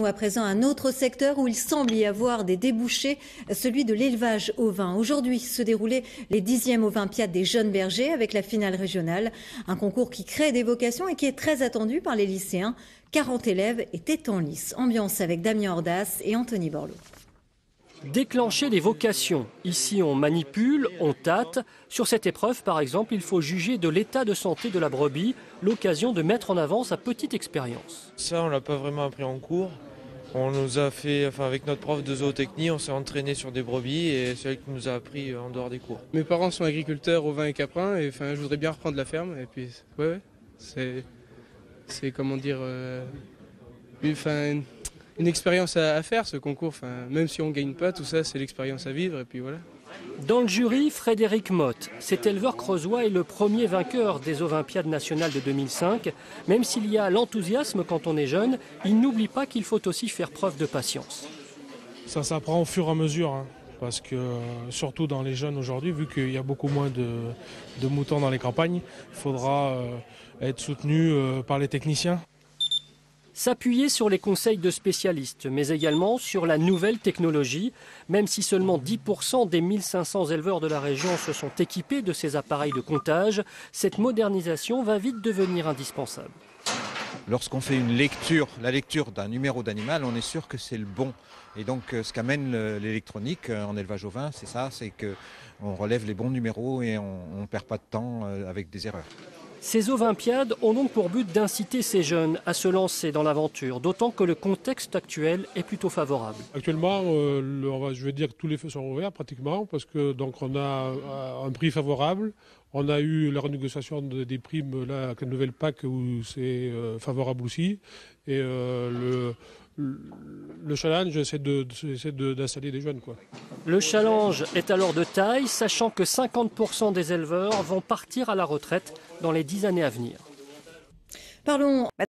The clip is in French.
À présent, un autre secteur où il semble y avoir des débouchés, celui de l'élevage ovin. Aujourd'hui se déroulaient les 10e Olympiades des jeunes bergers avec la finale régionale. Un concours qui crée des vocations et qui est très attendu par les lycéens. 40 élèves étaient en lice. Ambiance avec Damien Ordas et Anthony Borloo. Déclencher des vocations. Ici, on manipule, on tâte. Sur cette épreuve, par exemple, il faut juger de l'état de santé de la brebis, l'occasion de mettre en avant sa petite expérience. Ça, on ne l'a pas vraiment appris en cours. On nous a fait, avec notre prof de zootechnie, on s'est entraîné sur des brebis et c'est elle qui nous a appris en dehors des cours. Mes parents sont agriculteurs ovins et caprins et je voudrais bien reprendre la ferme. Et puis, c'est comment dire, une expérience à faire ce concours. Même si on ne gagne pas, tout ça, c'est l'expérience à vivre et puis voilà. Dans le jury, Frédéric Motte. Cet éleveur creusois est le premier vainqueur des Olympiades nationales de 2005. Même s'il y a l'enthousiasme quand on est jeune, il n'oublie pas qu'il faut aussi faire preuve de patience. Ça s'apprend au fur et à mesure, parce que surtout dans les jeunes aujourd'hui, vu qu'il y a beaucoup moins de moutons dans les campagnes, il faudra être soutenu par les techniciens. S'appuyer sur les conseils de spécialistes, mais également sur la nouvelle technologie. Même si seulement 10% des 1500 éleveurs de la région se sont équipés de ces appareils de comptage, cette modernisation va vite devenir indispensable. Lorsqu'on fait la lecture d'un numéro d'animal, on est sûr que c'est le bon. Et donc ce qu'amène l'électronique en élevage ovin, c'est ça, c'est qu'on relève les bons numéros et on ne perd pas de temps avec des erreurs. Ces Olympiades ont donc pour but d'inciter ces jeunes à se lancer dans l'aventure, d'autant que le contexte actuel est plutôt favorable. Actuellement, je vais dire que tous les feux sont ouverts pratiquement, parce que donc on a un prix favorable. On a eu la renégociation des primes là, avec la nouvelle PAC où c'est favorable aussi. Et le challenge, c'est d'installer des jeunes, quoi. Le challenge est alors de taille, sachant que 50% des éleveurs vont partir à la retraite dans les 10 années à venir. Parlons